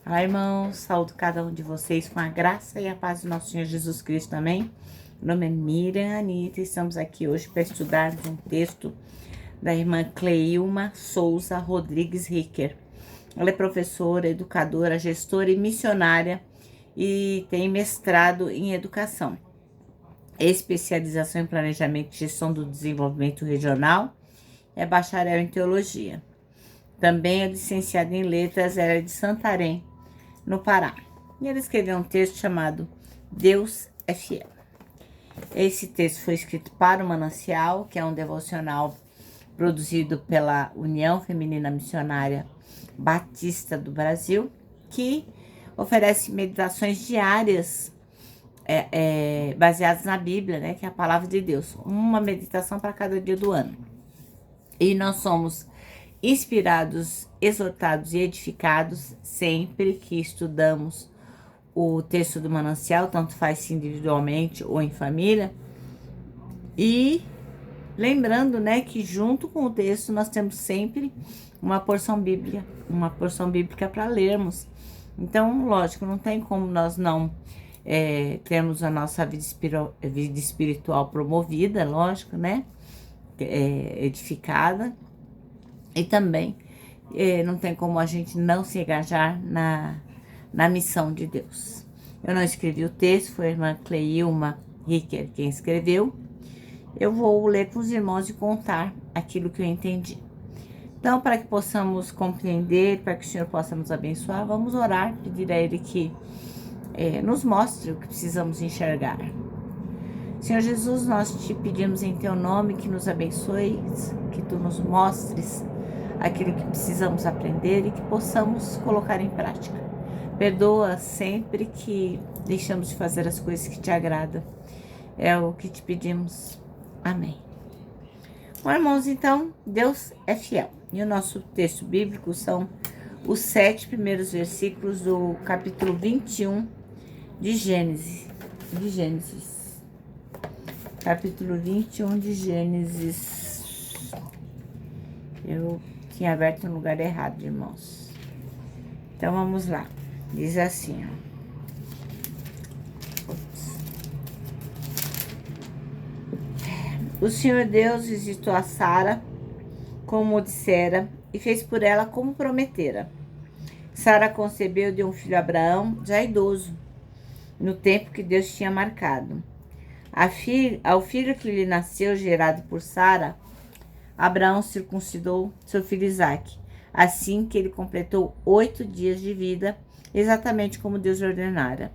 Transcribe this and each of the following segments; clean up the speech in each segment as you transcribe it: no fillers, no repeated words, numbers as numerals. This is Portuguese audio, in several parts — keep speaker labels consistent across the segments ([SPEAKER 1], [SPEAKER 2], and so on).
[SPEAKER 1] Olá, irmãos, saúdo cada um de vocês com a graça e a paz do nosso Senhor Jesus Cristo, amém? Meu nome é Miriam Anitta e estamos aqui hoje para estudar um texto da irmã Cleilma Souza Rodrigues Ricker. Ela é professora, educadora, gestora e missionária e tem mestrado em educação, especialização em planejamento e gestão do desenvolvimento regional, é bacharel em teologia. Também é licenciada em letras, ela é de Santarém, no Pará. E ele escreveu um texto chamado Deus é Fiel. Esse texto foi escrito para o Manancial, que é um devocional produzido pela União Feminina Missionária Batista do Brasil, que oferece meditações diárias baseadas na Bíblia, né, que é a palavra de Deus. Uma meditação para cada dia do ano. E nós somos inspirados, exortados e edificados sempre que estudamos o texto do Manancial, tanto faz se individualmente ou em família. E lembrando, né, que junto com o texto nós temos sempre uma porção bíblica para lermos. Então, lógico, não tem como nós não termos a nossa vida espiritual promovida, lógico, né, edificada. E também não tem como a gente não se engajar na missão de Deus. Eu não escrevi o texto, foi a irmã Cleilma Ricker quem escreveu. Eu vou ler com os irmãos e contar aquilo que eu entendi. Então, para que possamos compreender, para que o Senhor possa nos abençoar, vamos orar, pedir a Ele que nos mostre o que precisamos enxergar. Senhor Jesus, nós te pedimos em Teu nome que nos abençoes, que Tu nos mostres aquilo que precisamos aprender e que possamos colocar em prática. Perdoa sempre que deixamos de fazer as coisas que Te agradam. É o que te pedimos. Amém. Bom, irmãos, então, Deus é fiel. E o nosso texto bíblico são os 7 primeiros versículos do capítulo 21 de Gênesis. Capítulo 21 de Gênesis. Eu tinha aberto no lugar errado, irmãos. Então, vamos lá. Diz assim, ó. O Senhor Deus visitou a Sara, como dissera, e fez por ela como prometera. Sara concebeu e deu um filho a Abraão, já idoso, no tempo que Deus tinha marcado. Ao filho que lhe nasceu, gerado por Sara, Abraão circuncidou seu filho Isaque, assim que ele completou 8 dias de vida, exatamente como Deus ordenara.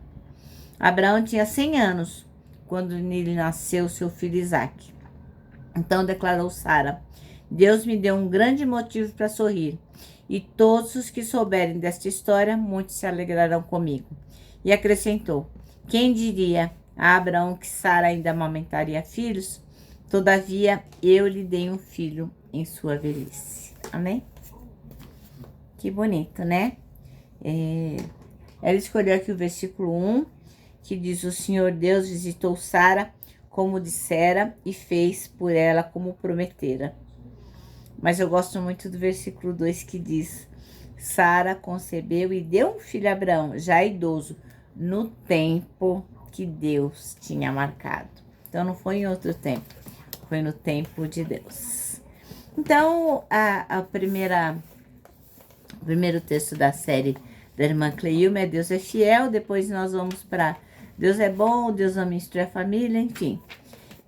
[SPEAKER 1] Abraão tinha 100 anos, quando lhe nasceu seu filho Isaque. Então declarou Sara: Deus me deu um grande motivo para sorrir, e todos os que souberem desta história, muitos se alegrarão comigo. E acrescentou: quem diria a Abraão que Sara ainda amamentaria filhos? Todavia, eu lhe dei um filho em sua velhice. Amém? Que bonito, né? Ela escolheu aqui o versículo 1, que diz: o Senhor Deus visitou Sara, como dissera, e fez por ela como prometera. Mas eu gosto muito do versículo 2, que diz: Sara concebeu e deu um filho a Abraão, já idoso, no tempo que Deus tinha marcado. Então, não foi em outro tempo, foi no tempo de Deus. Então, o primeiro texto da série da irmã Cleilma é Deus é Fiel. Depois nós vamos para Deus é Bom, Deus ama instruir a família, enfim.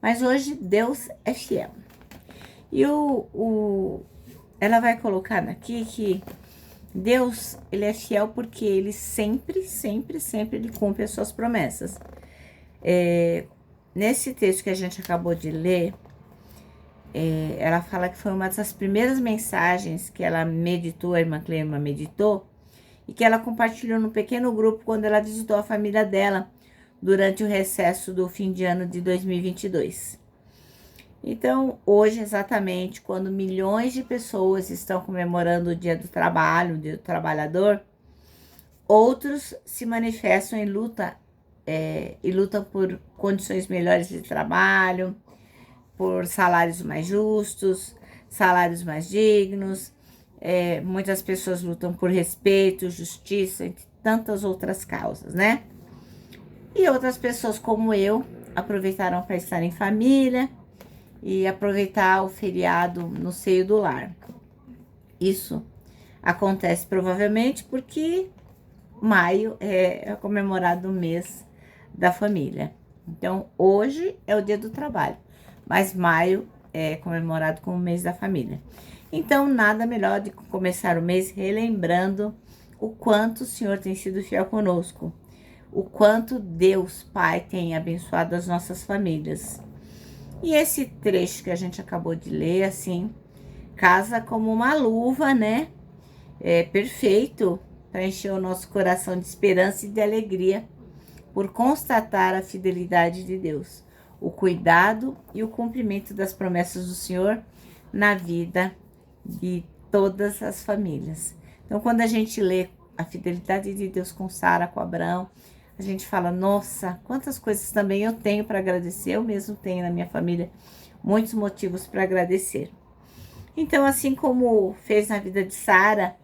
[SPEAKER 1] Mas hoje Deus é fiel. E ela vai colocar aqui que Deus, ele é fiel porque ele sempre ele cumpre as suas promessas. Nesse texto que a gente acabou de ler, ela fala que foi uma das primeiras mensagens que ela meditou, a irmã Cleilma meditou, e que ela compartilhou no pequeno grupo quando ela visitou a família dela durante o recesso do fim de ano de 2022. Então, hoje, exatamente, quando milhões de pessoas estão comemorando o Dia do Trabalho, o Dia do Trabalhador, outros se manifestam e lutam por condições melhores de trabalho, por salários mais justos, salários mais dignos. Muitas pessoas lutam por respeito, justiça, tantas outras causas, né? E outras pessoas como eu aproveitaram para estar em família e aproveitar o feriado no seio do lar. Isso acontece provavelmente porque maio é comemorado o mês da família. Então, hoje é o dia do trabalho, mas maio é comemorado como o mês da família. Então, nada melhor de começar o mês relembrando o quanto o Senhor tem sido fiel conosco, o quanto Deus Pai tem abençoado as nossas famílias. E esse trecho que a gente acabou de ler, assim, casa como uma luva, né? É perfeito para encher o nosso coração de esperança e de alegria por constatar a fidelidade de Deus, o cuidado e o cumprimento das promessas do Senhor na vida de todas as famílias. Então, quando a gente lê a fidelidade de Deus com Sara, com Abraão, a gente fala, nossa, quantas coisas também eu tenho para agradecer, eu mesmo tenho na minha família muitos motivos para agradecer. Então, assim como fez na vida de Sara,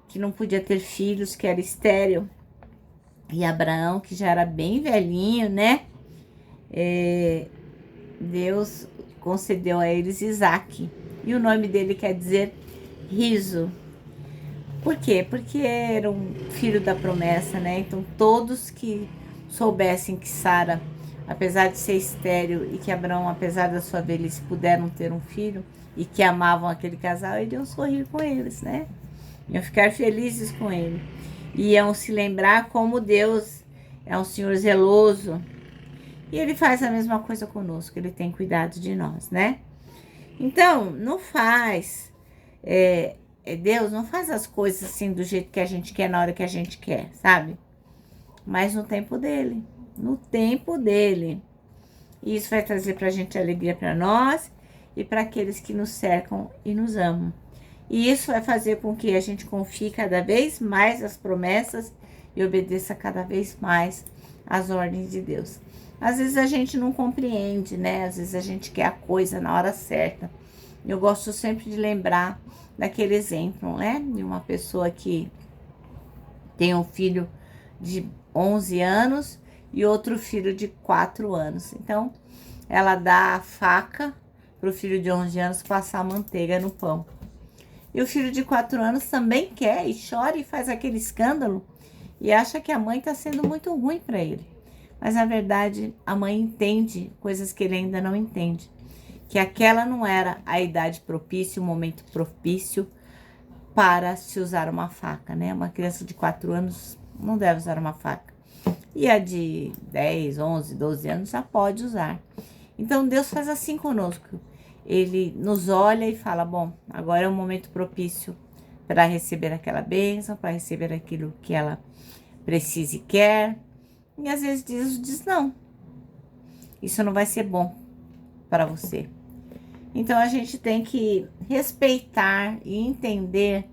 [SPEAKER 1] que não podia ter filhos, que era estéril, e Abraão, que já era bem velhinho, né? Deus concedeu a eles Isaac. E o nome dele quer dizer riso. Por quê? Porque era um filho da promessa, né? Então, todos que soubessem que Sara, apesar de ser estéril, e que Abraão, apesar da sua velhice, puderam ter um filho, e que amavam aquele casal, iriam sorrir com eles, né? Iam ficar felizes com ele. Iam se lembrar como Deus é um Senhor zeloso. E Ele faz a mesma coisa conosco. Ele tem cuidado de nós, né? Então, não faz... Deus não faz as coisas assim do jeito que a gente quer, na hora que a gente quer, sabe? Mas no tempo dele. No tempo dele. E isso vai trazer pra gente alegria para nós e para aqueles que nos cercam e nos amam. E isso vai fazer com que a gente confie cada vez mais nas promessas e obedeça cada vez mais às ordens de Deus. Às vezes a gente não compreende, né? Às vezes a gente quer a coisa na hora certa. Eu gosto sempre de lembrar daquele exemplo, né? De uma pessoa que tem um filho de 11 anos e outro filho de 4 anos. Então, ela dá a faca para o filho de 11 anos passar manteiga no pão. E o filho de 4 anos também quer e chora e faz aquele escândalo e acha que a mãe está sendo muito ruim para ele. Mas, na verdade, a mãe entende coisas que ele ainda não entende. Que aquela não era a idade propícia, o momento propício para se usar uma faca, né? Uma criança de 4 anos não deve usar uma faca. E a de 10, 11, 12 anos já pode usar. Então, Deus faz assim conosco. Ele nos olha e fala, bom, agora é o momento propício para receber aquela bênção, para receber aquilo que ela precisa e quer. E às vezes diz não, isso não vai ser bom para você. Então a gente tem que respeitar e entender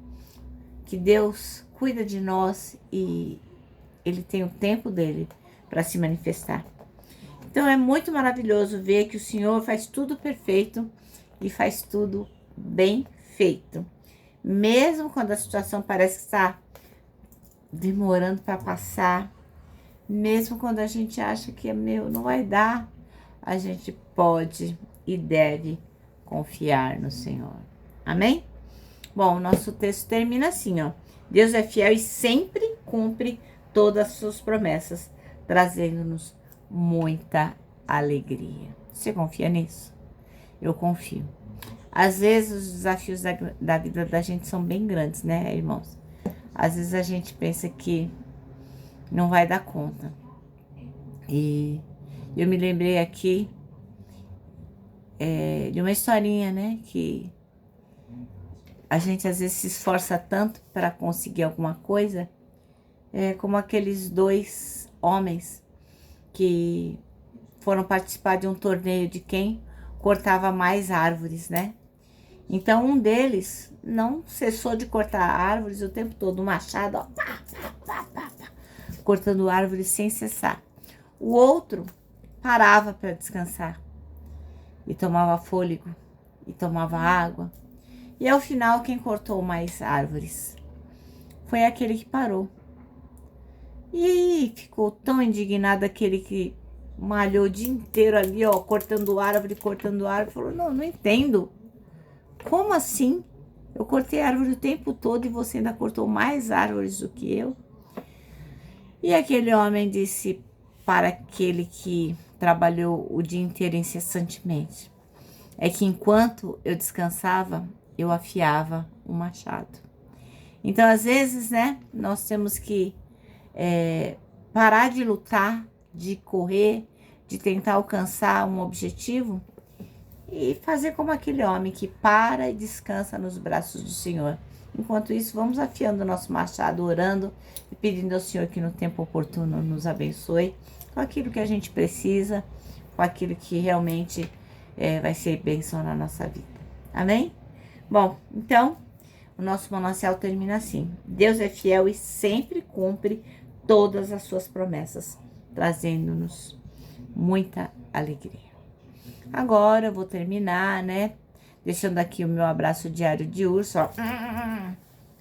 [SPEAKER 1] que Deus cuida de nós e Ele tem o tempo dele para se manifestar. Então é muito maravilhoso ver que o Senhor faz tudo perfeito e faz tudo bem feito. Mesmo quando a situação parece estar demorando para passar, mesmo quando a gente acha que não vai dar, a gente pode e deve confiar no Senhor. Amém? Bom, o nosso texto termina assim, ó. Deus é fiel e sempre cumpre todas as suas promessas, trazendo-nos muita alegria. Você confia nisso? Eu confio. Às vezes os desafios da vida da gente são bem grandes, né, irmãos? Às vezes a gente pensa que não vai dar conta. E eu me lembrei aqui de uma historinha, né? Que a gente às vezes se esforça tanto para conseguir alguma coisa, como aqueles 2 homens que foram participar de um torneio de quem cortava mais árvores, né? Então, um deles não cessou de cortar árvores o tempo todo, um machado, ó, pá, pá, pá, pá, cortando árvores sem cessar. O outro parava para descansar e tomava fôlego e tomava água. E ao final, quem cortou mais árvores foi aquele que parou. E ficou tão indignado aquele que malhou o dia inteiro ali, ó, cortando árvore, falou, não entendo. Como assim? Eu cortei árvore o tempo todo e você ainda cortou mais árvores do que eu? E aquele homem disse para aquele que trabalhou o dia inteiro incessantemente, é que enquanto eu descansava, eu afiava o machado. Então, às vezes, né, nós temos que parar de lutar, de correr, de tentar alcançar um objetivo e fazer como aquele homem que para e descansa nos braços do Senhor. Enquanto isso, vamos afiando o nosso machado, orando e pedindo ao Senhor que no tempo oportuno nos abençoe com aquilo que a gente precisa, com aquilo que realmente vai ser bênção na nossa vida. Amém? Bom, então, o nosso manancial termina assim. Deus é fiel e sempre cumpre todas as suas promessas, trazendo-nos muita alegria. Agora eu vou terminar, né? Deixando aqui o meu abraço diário de urso, ó.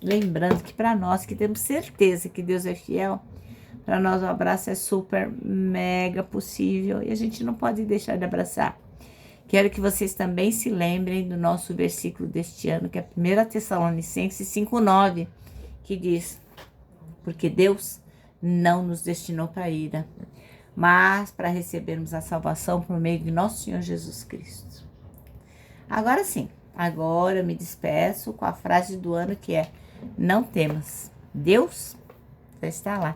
[SPEAKER 1] Lembrando que para nós que temos certeza que Deus é fiel, para nós o abraço é super, mega possível e a gente não pode deixar de abraçar. Quero que vocês também se lembrem do nosso versículo deste ano, que é 1 Tessalonicenses 5:9, que diz: porque Deus não nos destinou para a ira, mas para recebermos a salvação por meio de nosso Senhor Jesus Cristo. Agora sim, agora eu me despeço com a frase do ano que é: não temas, Deus já está lá,